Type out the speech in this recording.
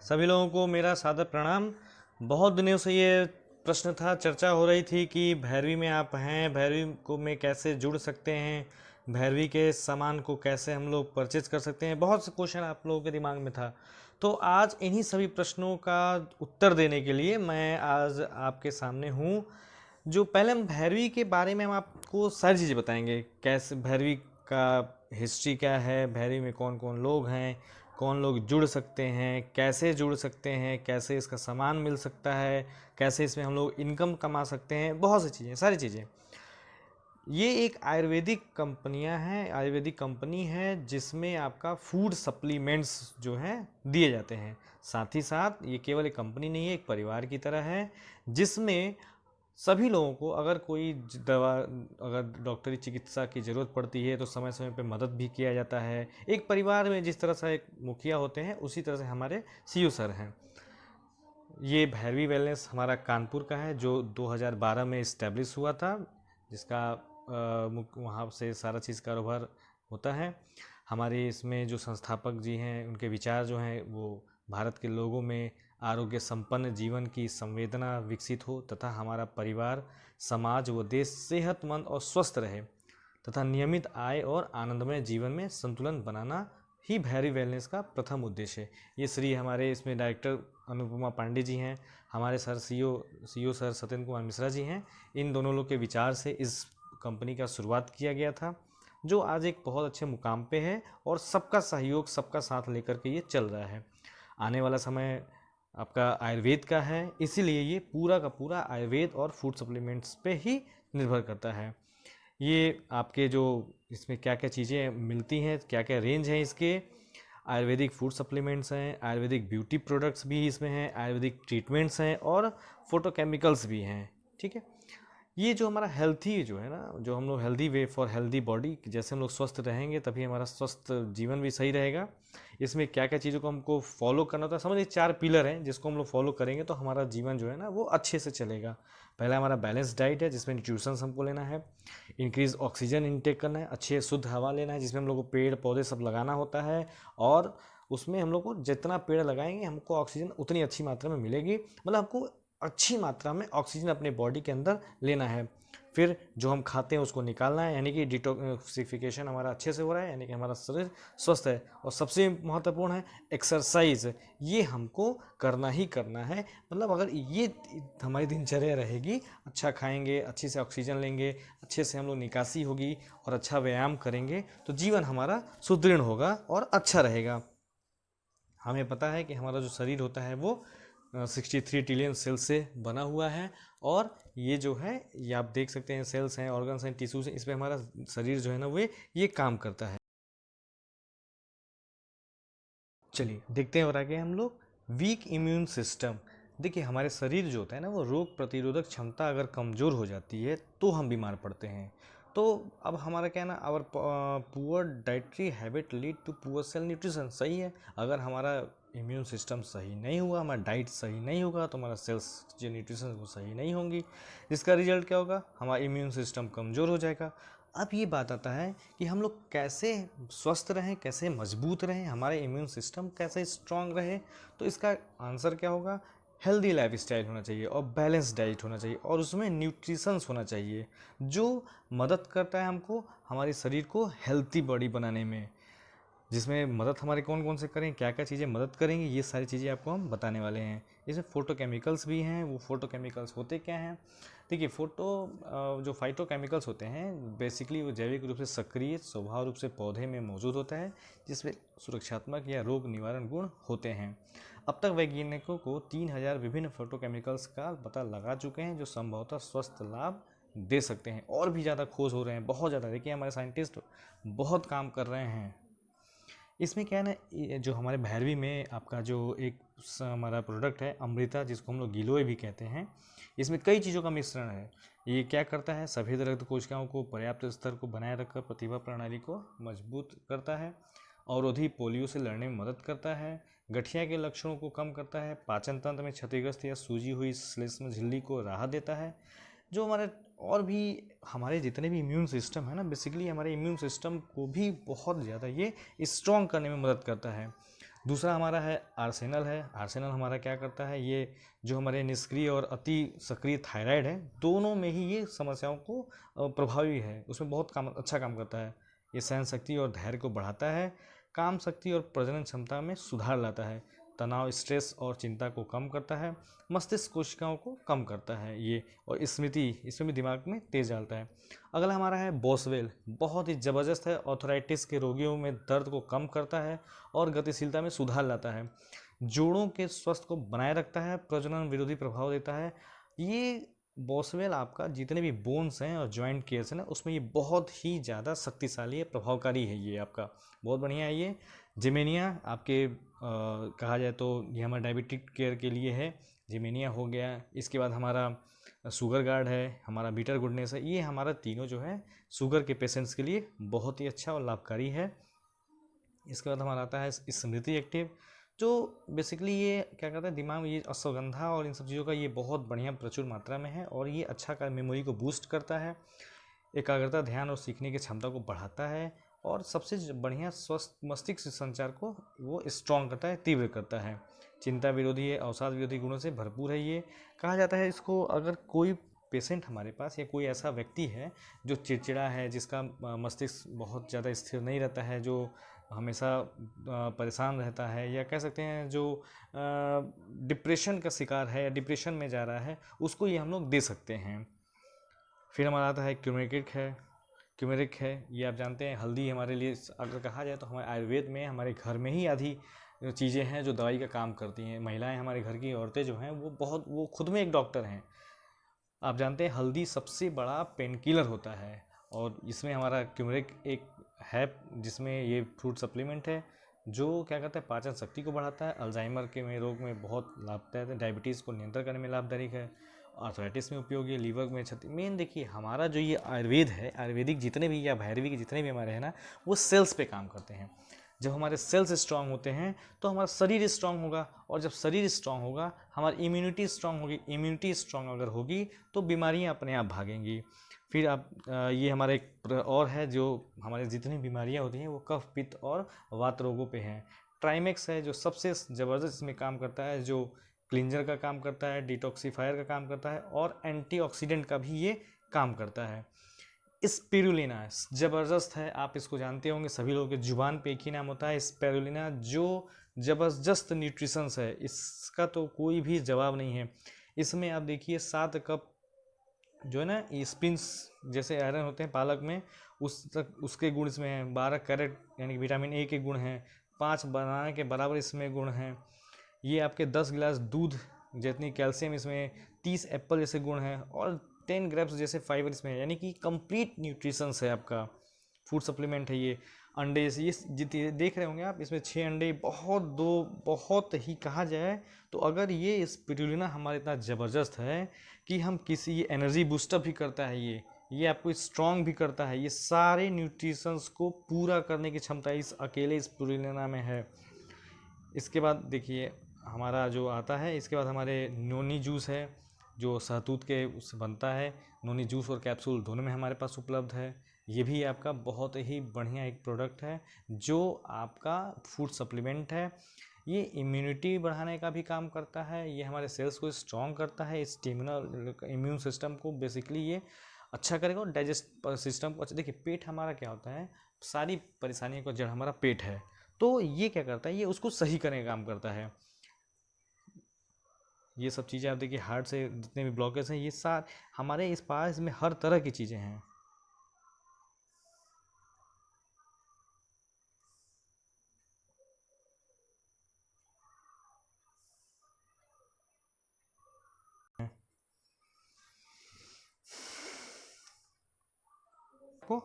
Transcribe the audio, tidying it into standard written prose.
सभी लोगों को मेरा सादर प्रणाम। बहुत दिनों से ये प्रश्न था, चर्चा हो रही थी कि भैरवी में आप हैं, भैरवी को में कैसे जुड़ सकते हैं, भैरवी के सामान को कैसे हम लोग परचेज कर सकते हैं। बहुत से क्वेश्चन आप लोगों के दिमाग में था। तो आज इन्हीं सभी प्रश्नों का उत्तर देने के लिए मैं आज आपके सामने हूँ। जो पहले हम भैरवी के बारे में हम आपको सारी चीज़ें बताएंगे, कैसे भैरवी का हिस्ट्री क्या है, भैरवी में कौन कौन लोग हैं, कौन लोग जुड़ सकते हैं, कैसे जुड़ सकते हैं, कैसे इसका सामान मिल सकता है, कैसे इसमें हम लोग इनकम कमा सकते हैं, बहुत सी चीज़ें, सारी चीज़ें। ये एक आयुर्वेदिक कंपनियां हैं, आयुर्वेदिक कंपनी है जिसमें आपका फूड सप्लीमेंट्स जो हैं दिए जाते हैं। साथ ही साथ ये केवल एक कंपनी नहीं है, एक परिवार की तरह है जिसमें सभी लोगों को अगर कोई दवा, अगर डॉक्टरी चिकित्सा की ज़रूरत पड़ती है तो समय समय पे मदद भी किया जाता है। एक परिवार में जिस तरह से एक मुखिया होते हैं उसी तरह से हमारे सीईओ सर हैं। ये भैरवी वेलनेस हमारा कानपुर का है जो 2012 में इस्टेब्लिश हुआ था, जिसका वहाँ से सारा चीज़ कारोबार होता है। हमारे इसमें जो संस्थापक जी हैं उनके विचार जो हैं वो भारत के लोगों में आरोग्य संपन्न जीवन की संवेदना विकसित हो तथा हमारा परिवार, समाज व देश सेहतमंद और स्वस्थ रहे तथा नियमित आय और आनंदमय जीवन में संतुलन बनाना ही भैरवी वेलनेस का प्रथम उद्देश्य है। ये श्री हमारे इसमें डायरेक्टर अनुपमा पांडे जी हैं, हमारे sir CEO sir Satyendra Kumar Mishra ji हैं। इन दोनों लोग के विचार से इस कंपनी का शुरुआत किया गया था, जो आज एक बहुत अच्छे मुकाम पे है और सबका सहयोग, सबका साथ लेकर के ये चल रहा है। आने वाला समय आपका आयुर्वेद का है, इसीलिए ये पूरा का पूरा आयुर्वेद और फूड सप्लीमेंट्स पे ही निर्भर करता है। ये आपके जो इसमें क्या क्या चीज़ें मिलती हैं, क्या क्या रेंज है इसके, आयुर्वेदिक फूड सप्लीमेंट्स हैं, आयुर्वेदिक ब्यूटी प्रोडक्ट्स भी इसमें हैं, आयुर्वेदिक ट्रीटमेंट्स हैं और फोटोकेमिकल्स भी हैं। ठीक है। ये जो हमारा हेल्थी जो है ना, जो हम लोग healthy way for healthy body, जैसे हम लोग स्वस्थ रहेंगे तभी हमारा स्वस्थ जीवन भी सही रहेगा। इसमें क्या क्या चीज़ों को हमको फॉलो करना होता है, समझिए 4 पिलर हैं जिसको हम लोग फॉलो करेंगे तो हमारा जीवन जो है ना वो अच्छे से चलेगा। पहला हमारा बैलेंस डाइट है जिसमें न्यूट्रिशंस हमको लेना है, इंक्रीज ऑक्सीजन इनटेक करना है, अच्छे शुद्ध हवा लेना है जिसमें हम लोग को पेड़ पौधे सब लगाना होता है और उसमें हम लोग को जितना पेड़ लगाएंगे हमको ऑक्सीजन उतनी अच्छी मात्रा में मिलेगी, मतलब हमको अच्छी मात्रा में ऑक्सीजन अपने बॉडी के अंदर लेना है। फिर जो हम खाते हैं उसको निकालना है, यानी कि डिटॉक्सिफिकेशन हमारा अच्छे से हो रहा है, यानी कि हमारा शरीर स्वस्थ है। और सबसे महत्वपूर्ण है एक्सरसाइज, ये हमको करना ही करना है। मतलब अगर ये हमारी दिनचर्या रहेगी, अच्छा खाएंगे, अच्छे से ऑक्सीजन लेंगे, अच्छे से हम लोग निकासी होगी और अच्छा व्यायाम करेंगे तो जीवन हमारा सुदृढ़ होगा और अच्छा रहेगा। हमें पता है कि हमारा जो शरीर होता है वो 63 ट्रिलियन सेल से बना हुआ है और ये जो है ये आप देख सकते हैं, सेल्स हैं, ऑर्गन्स हैं, टिश्यूज हैं, इस पर हमारा शरीर जो है ना वो ये काम करता है। चलिए देखते हैं और आगे हम लोग वीक इम्यून सिस्टम। देखिए हमारे शरीर जो होता है ना वो रोग प्रतिरोधक क्षमता अगर कमज़ोर हो जाती है तो हम बीमार पड़ते हैं। तो अब हमारा क्या है ना, our poor dietary habit lead to poor cell nutrition, सही है। अगर हमारा इम्यून सिस्टम सही नहीं हुआ, हमारा डाइट सही नहीं होगा तो हमारा सेल्स जो न्यूट्रिशन वो सही नहीं होंगी, जिसका रिजल्ट क्या होगा, हमारा इम्यून सिस्टम कमज़ोर हो जाएगा। अब ये बात आता है कि हम लोग कैसे स्वस्थ रहें, कैसे मजबूत रहें, हमारे इम्यून सिस्टम कैसे स्ट्रांग रहे। तो इसका आंसर क्या होगा, हेल्दी लाइफ स्टाइल होना चाहिए और बैलेंस डाइट होना चाहिए और उसमें न्यूट्रिशंस होना चाहिए जो मदद करता है हमको हमारे शरीर को हेल्थी बॉडी बनाने में। जिसमें मदद हमारे कौन कौन से करें, क्या क्या चीज़ें मदद करेंगी, ये सारी चीज़ें आपको हम बताने वाले हैं। इसमें फोटोकेमिकल्स भी हैं। वो फोटोकेमिकल्स होते क्या हैं, देखिए जो फाइटोकेमिकल्स होते हैं बेसिकली वो जैविक रूप से सक्रिय स्वभाव रूप से पौधे में मौजूद होता है, जिसमें सुरक्षात्मक या रोग निवारण गुण होते हैं। अब तक वैज्ञानिकों को 3000 विभिन्न फोटोकेमिकल्स का पता लगा चुके हैं जो संभवतः स्वस्थ लाभ दे सकते हैं। और भी ज़्यादा खोज हो रहे हैं, बहुत ज़्यादा। देखिए हमारे साइंटिस्ट बहुत काम कर रहे हैं। इसमें क्या है ना, ये जो हमारे भैरवी में आपका जो एक हमारा प्रोडक्ट है अमृता, जिसको हम लोग गिलोय भी कहते हैं, इसमें कई चीज़ों का मिश्रण है। ये क्या करता है, सफेद रक्त कोशिकाओं को पर्याप्त स्तर को बनाए रखकर प्रतिभा प्रणाली को मजबूत करता है, अवरोधी पोलियो से लड़ने में मदद करता है, गठिया के लक्षणों को कम करता है, पाचन तंत्र में क्षतिग्रस्त या सूजी हुई श्लेष्म झिल्ली को राहत देता है। जो हमारे और भी हमारे जितने भी इम्यून सिस्टम है ना, बेसिकली हमारे इम्यून सिस्टम को भी बहुत ज़्यादा ये स्ट्रॉन्ग करने में मदद करता है। दूसरा हमारा है आर्सेनल है। आर्सेनल हमारा क्या करता है, ये जो हमारे निष्क्रिय और अति सक्रिय थायराइड है, दोनों में ही ये समस्याओं को प्रभावी है, उसमें बहुत अच्छा काम करता है। ये सहन शक्ति और धैर्य को बढ़ाता है, काम शक्ति और प्रजनन क्षमता में सुधार लाता है, तनाव, स्ट्रेस और चिंता को कम करता है, मस्तिष्क कोशिकाओं को कम करता है ये, और स्मृति, इसमें भी दिमाग में तेज डालता है। अगला हमारा है बोसवेल। बहुत ही ज़बरदस्त है, ऑर्थराइटिस के रोगियों में दर्द को कम करता है और गतिशीलता में सुधार लाता है, जोड़ों के स्वास्थ्य को बनाए रखता है, प्रजनन विरोधी प्रभाव देता है। ये बॉसवेल आपका जितने भी बोन्स हैं और जॉइंट केयर्स हैं ना, उसमें ये बहुत ही ज़्यादा शक्तिशाली है, प्रभावकारी है, ये आपका बहुत बढ़िया है। ये जिमेनिया आपके कहा जाए तो ये हमारा डायबिटिक केयर के लिए है, जिमेनिया हो गया। इसके बाद हमारा शुगर गार्ड है, हमारा बीटर गुडनेस है। ये हमारा तीनों जो है शुगर के पेशेंट्स के लिए बहुत ही अच्छा और लाभकारी है। इसके बाद हमारा आता है स्मृति एक्टिव, जो बेसिकली ये क्या करता है, दिमाग में ये अश्वगंधा और इन सब चीज़ों का ये बहुत बढ़िया प्रचुर मात्रा में है, और ये अच्छा कर मेमोरी को बूस्ट करता है, एकाग्रता, ध्यान और सीखने की क्षमता को बढ़ाता है, और सबसे बढ़िया स्वस्थ मस्तिष्क संचार को वो स्ट्रॉन्ग करता है, तीव्र करता है। चिंता विरोधी है, अवसाद विरोधी गुणों से भरपूर है। ये कहा जाता है इसको, अगर कोई पेशेंट हमारे पास या कोई ऐसा व्यक्ति है जो चिड़चिड़ा है, जिसका मस्तिष्क बहुत ज़्यादा स्थिर नहीं रहता है, जो हमेशा परेशान रहता है, या कह सकते हैं जो डिप्रेशन का शिकार है या डिप्रेशन में जा रहा है, उसको ये हम लोग दे सकते हैं। फिर हमारा आता है क्यूमेरिक है। ये आप जानते हैं, हल्दी हमारे लिए अगर कहा जाए तो हमारे आयुर्वेद में हमारे घर में ही आधी चीज़ें हैं जो दवाई का काम करती हैं। महिलाएं, हमारे घर की औरतें जो हैं, वो खुद में एक डॉक्टर हैं। आप जानते हैं हल्दी सबसे बड़ा पेन किलर होता है, और इसमें हमारा क्यूमरिक एक है, जिसमें ये फ्रूट सप्लीमेंट है, जो क्या करता है, पाचन शक्ति को बढ़ाता है, अल्जाइमर के में रोग में बहुत लाभदायक है, डायबिटीज़ को नियंत्रण करने में लाभदायक है, आर्थराइटिस में उपयोगी है, लीवर में क्षति। मेन देखिए हमारा जो ये आयुर्वेद है, आयुर्वेदिक जितने भी या भैरवी के जितने भी हमारे हैं ना, वो सेल्स पे काम करते हैं। जब हमारे सेल्स स्ट्रांग होते हैं तो हमारा शरीर स्ट्रांग होगा, और जब शरीर स्ट्रांग होगा हमारी इम्यूनिटी स्ट्रांग होगी, इम्यूनिटी स्ट्रांग अगर होगी तो बीमारियां अपने आप भागेंगी। फिर आप ये हमारा एक और है, जो हमारे जितनी बीमारियां होती हैं वो कफ, पित्त और वात रोगों पे हैं। ट्राइमेक्स है जो सबसे ज़बरदस्त इसमें काम करता है, जो क्लिंजर का काम करता है, डिटॉक्सीफायर का काम करता है, और एंटीऑक्सीडेंट का भी ये काम करता है। स्पिरुलिना ज़बरदस्त है, आप इसको जानते होंगे, सभी लोगों के जुबान पे एक ही नाम होता है स्पिरुलिना, जो ज़बरदस्त न्यूट्रिशंस है, इसका तो कोई भी जवाब नहीं है। इसमें आप देखिए 7 कप जो है ना, स्पिन्स जैसे आयरन होते हैं पालक में, उसके गुण इसमें हैं। 12 कैरेट यानी कि विटामिन ए के गुण हैं। 5 बनाना के बराबर इसमें गुण हैं। ये आपके 10 गिलास दूध जितनी कैल्शियम इसमें, 30 एप्पल जैसे गुण हैं, और 10 ग्रेप्स जैसे फाइबर इसमें है, यानी कि कंप्लीट न्यूट्रिशंस है आपका, फूड सप्लीमेंट है ये। अंडे से ये जितने देख रहे होंगे आप, इसमें 6 अंडे, बहुत ही कहा जाए तो, अगर ये स्पिरुलिना हमारा इतना ज़बरदस्त है कि हम किसी एनर्जी बूस्टअप भी करता है, ये आपको स्ट्रॉन्ग भी करता है, ये सारे न्यूट्रिशंस को पूरा करने की क्षमता इस अकेले स्पिरुलिना में है। इसके बाद देखिए हमारा जो आता है, इसके बाद हमारे नोनी जूस है, जो सहतूत के उससे बनता है। नोनी जूस और कैप्सूल दोनों में हमारे पास उपलब्ध है। ये भी आपका बहुत ही बढ़िया एक प्रोडक्ट है, जो आपका फूड सप्लीमेंट है। ये इम्यूनिटी बढ़ाने का भी काम करता है, ये हमारे सेल्स को स्ट्रॉन्ग करता है, स्टेमिना, इम्यून सिस्टम को बेसिकली ये अच्छा करेगा, और डाइजेस्ट सिस्टम को अच्छा। देखिए पेट हमारा क्या होता है, सारी परेशानियों का जड़ हमारा पेट है, तो ये क्या करता है, ये उसको सही करने का काम करता है। ये सब चीज़ें आप देखिए, हार्ट से जितने भी ब्लॉकेज हैं, ये सारे हमारे इस पास में हर तरह की चीज़ें हैं। को